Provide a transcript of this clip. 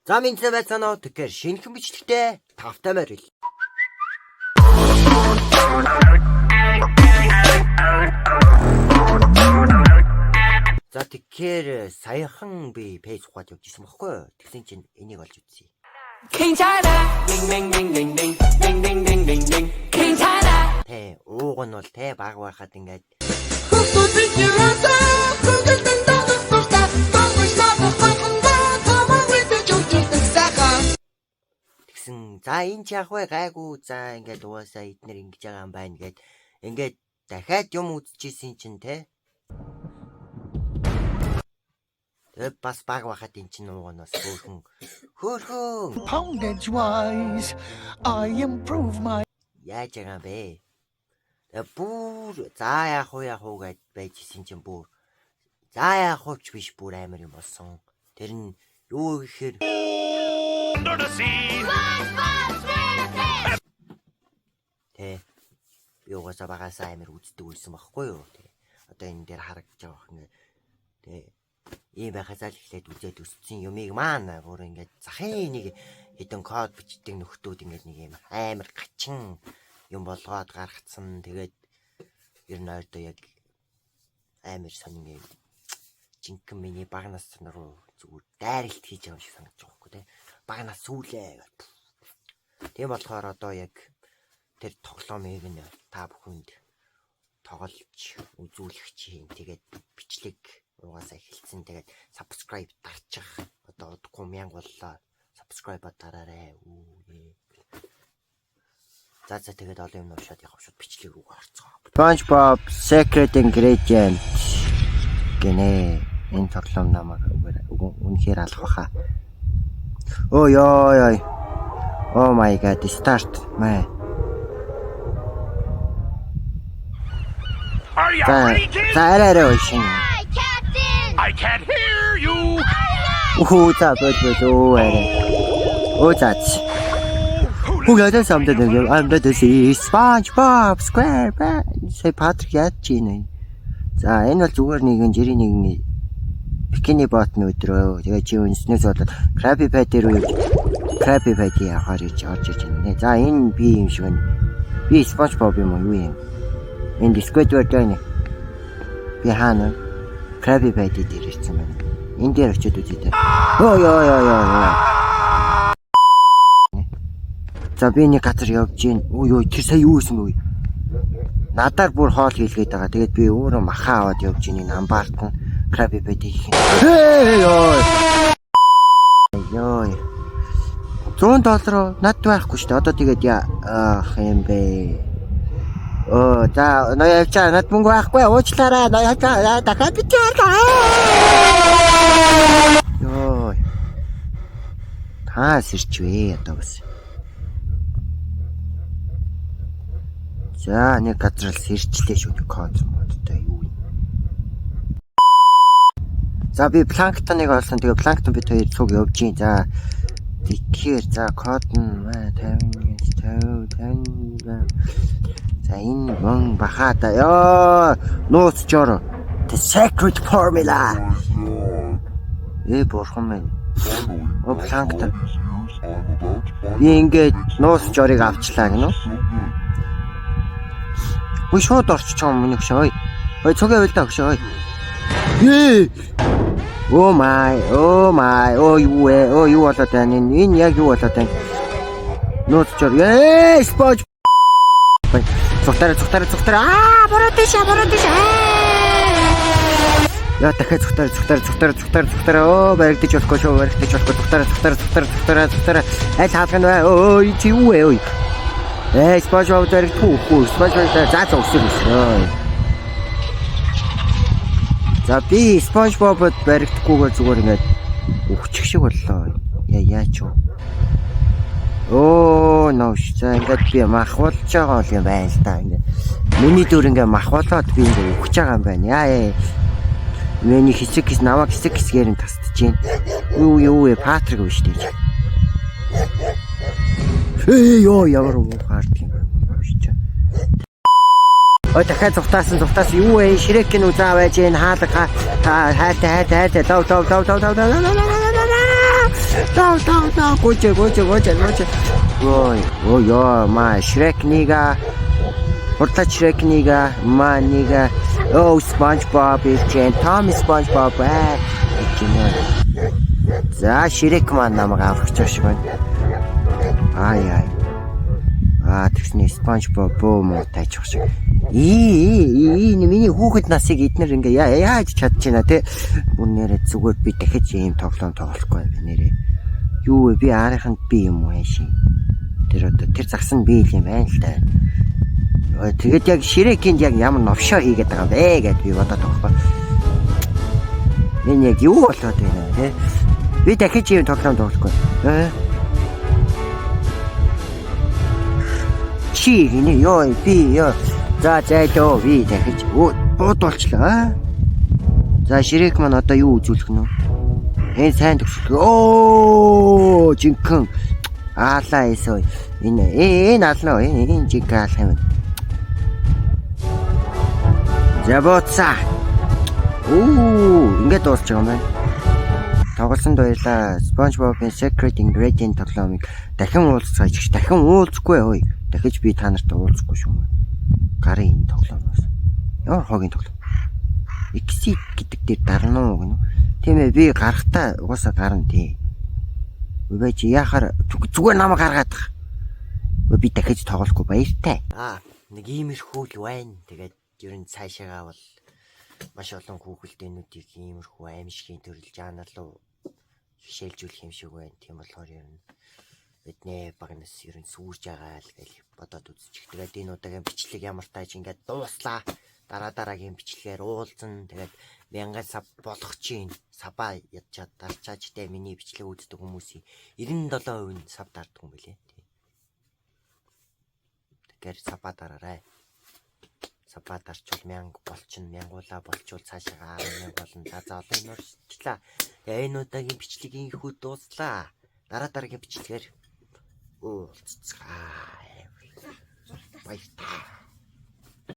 За минь байцгаана уу тэгэхээр шинэхэн бичлэгтэй тавтай морил. За тэгэхээр саяхан би пэйж ухаад явж исэн баггүй юу? Тэгсэн чинь энийг олж үзье. 괜찮아. 딩딩딩딩딩 딩딩딩딩딩 괜찮아. Тэ ууг нь бол тэ баг байхад ингээд тэгсэн за энэ ч яах вэ гайгүй за ингээд угаасаа эднэр ингэж байгаа юм байна гэд ингээд дахиад юм үзчихсэн чинь тэ бас баг байхад эн чинь ууг нь бас хөөхөн Poundage wise, I improve my. яаж байгаа юм бэ? Бүр за яах вэ гэд байж исэн чинь бүр за яах вэ ч биш бүр амар юм болсон. Тэр нь юу гэхээр Тэ би угаасаа багасаа амар үздэг байсан байхгүй юу? Тэ одоо энэ дээр харагдаж байгаа юм ингээд тэ ийм байхасаа л эхлээд үзээд өссөн юмыг маань бүр ингээд захын нэг хэдэн код бичдэг нөхдүүд ингээд нэг юм амар гачин юм болгоод гаргацсан. Тэгээд ер нь ойрдоо яг амар сонин юм жинхэнэ миний багнаас руу зүгээр дайралт хийж байгаа юм шиг санагдаж байгаа байхгүй тий. Багнаас сүүлээ. Тийм болохоор одоо яг тэр тоглоомыг нь та бүхэнд тоглож үзүүлэх чинь тэгээд бичлэг угаасаа эхэлсэн. Тэгээд subscribe дарчих. Одоо удахгүй 1000 боллоо. Subscribe дараарай. За тэгээд олон юм уушаад явах шууд бичлэг рүү орцгоо. SpongeBob Secret Ingredient гэнэ. Энэ тоглоом намайг үнэхээр алах баха. Ой. Oh my god, start man. Are you ready, kid? I can't hear you. What's up, Oh, that's. Who got something? I'm the disease. SpongeBob SquarePants. Say Patrick Yatchine. За энэ бол зүгээр нэгэн жирийн нэгэн бикини бот нүдрөө. Тэгээ чи үнснээс болоод Krabby Patty руу Krabby Patty явахаар ич орж иж байна. За энэ би юм шиг байна. Би SpongeBob юм уу юм? Энэ Squidward байна. Би хаана Krabby Patty дээр ирсэн байна. Энэ дээр очиод үзье. Ёо. За би нэг газар явж гин. Ой тэр сая юу исэн бэ? Надаар бүр хоол хийлгээд байгаа. Тэгээд би өөрөө махаа аваад явж гин энэ амбарт нь Krabby Patty хийх. Ёо. $100 над байхгүй шүү дээ. Одоо тэгээд яах юм бэ? За ноёвчаа над мөнгө байхгүй уучлаарай. Ноёвчаа дахиад бичээрэй. Ёо. Таас ирчвээ одоо бас. За нэг газар л сэрчлээ шүү дээ код модтой юу юм. За би планктоныг олсон. Тэгээ планктон бид хоёр цуг явж гин. За тэгэхээр за код нь 50. За энэ мөн бахата ёо нууц жор. The secret formula. Бурхан минь. Планктон. Ингээд нууц жорыг авчлаа гэнэ үү? Ой шууд орчих юм миний хөшөө. Ой цугаа байл та хөшөө. Oh my. Ой юу болоод байна? Энэ яг юу болоод байна? Нууц жор. Спонж. Цухтараа. Бороо тийш. Яа дахиад цухтараа. Оо баригдаж болохгүй шүү. Цухтараа. Аль хаалган бай. Ой чи юу вэ? Ой. SpongeBob дээр түүх. SpongeBob дээр заа зогсчихсон. За би SpongeBob-д баригдахгүйгээр зүгээр ингээд өгчих шиг боллоо. Яач вэ? Нош. За ингээд би махуулж байгаа юм байна л та. Ингээд миний дөр ингээд махуулаад би ингээд өгч байгаа юм байна. Яа. Миний хэсэг намайг хэсгээр нь тасдаж байна. Юу вэ? Патрик биш дээ. Ёо ямар ухаард юм бэ? Ой дахиад зүхтаасан юу вэ? Шрэкийн үзаа байж энэ хаалга хайртай. Дав. Да, гоче. Ой, ма Шрекнига. Урта Шрекнига, манига. Оо, SpongeBob ичэн, Том SpongeBob За, Шрек маань намайг аврагч шиг байна. Ай. Тэгснэ SpongeBob боо муу тайчих шиг. Миний хүүхэд насыг эднэр ингээ яаж чадчихна те. Үнээрээ зүгээр би дахиж ийм тоглоом тоглохгүй би нэрээ. Юу вэ? Би аариханд би юм уу яаши. Тэр загсан би л юм байна л та. Тэгээд яг Шрекинд яг ямар новшоо хийгээд байгаа юм бэ гэд би бодоод байгаа. Энэ яг юу болоод байна те. Би дахиж ийм тоглоом тоглохгүй. Чи гинэ ёо би ёо. За зайлоо би дахиж буудуулчлаа. За Шрек маань одоо юу үзүүлэх нь вэ? Энэ сайн төгсөлт. Оо жинхэн аалаа эсөө. Энэ алнаа энэ жинхэн аалах юм. Забоца. Ингээд дуусч байгаа юм байна. Тоглосонд баярлаа. SpongeBob-ын Secret Ingredient тоглоомыг дахин уулзцаач. Дахин уулзахгүй ой. Дахиж би та нарт уулзахгүй шүү. Гарын энэ тоглоомоос. Ямар хогийн тоглоом. Exit гэдэг дээр дарна уу гэнэ. Тийм ээ би гарахтаа угаасаа гарна тий. Үгүй чи яхаар зүгээр намайг гаргаад тах. Би дахиж тоглохгүй баяртай. Нэг иймэрхүү л байна. Тэгээд ер нь цаашаагаа бол маш олон хүүхэлдэйнүүдийг иймэрхүү аимшигын төрөл жанр руу хишээлжүүлэх юм шиг байна. Тийм болохоор ер нь бидний багнаас ер нь сүрж байгаа л гэж бодоод үзчих. Тэгээд энэ удаагийн бичлэг ямар тааж ингээд дууслаа. Дараагийн бичлэгээр уулзсан. Тэгээд 1000 саб болох чинь сабаа ядчаад дарчаач те миний бичлэг үздэг хүмүүсийн 97% нь саб дарддаг юм билээ. Тэгэхээр сабаа дараарай. Сабаа дарчвал 1000 болчихно. 1000-уулаа болчвол цаашаа 1000 болно. За олон юм орчлаа. Тэгээд энэ удаагийн бичлэгийн хүү дууслаа. Дараагийн бичлэгээр уулзцгаа. Баярлалаа.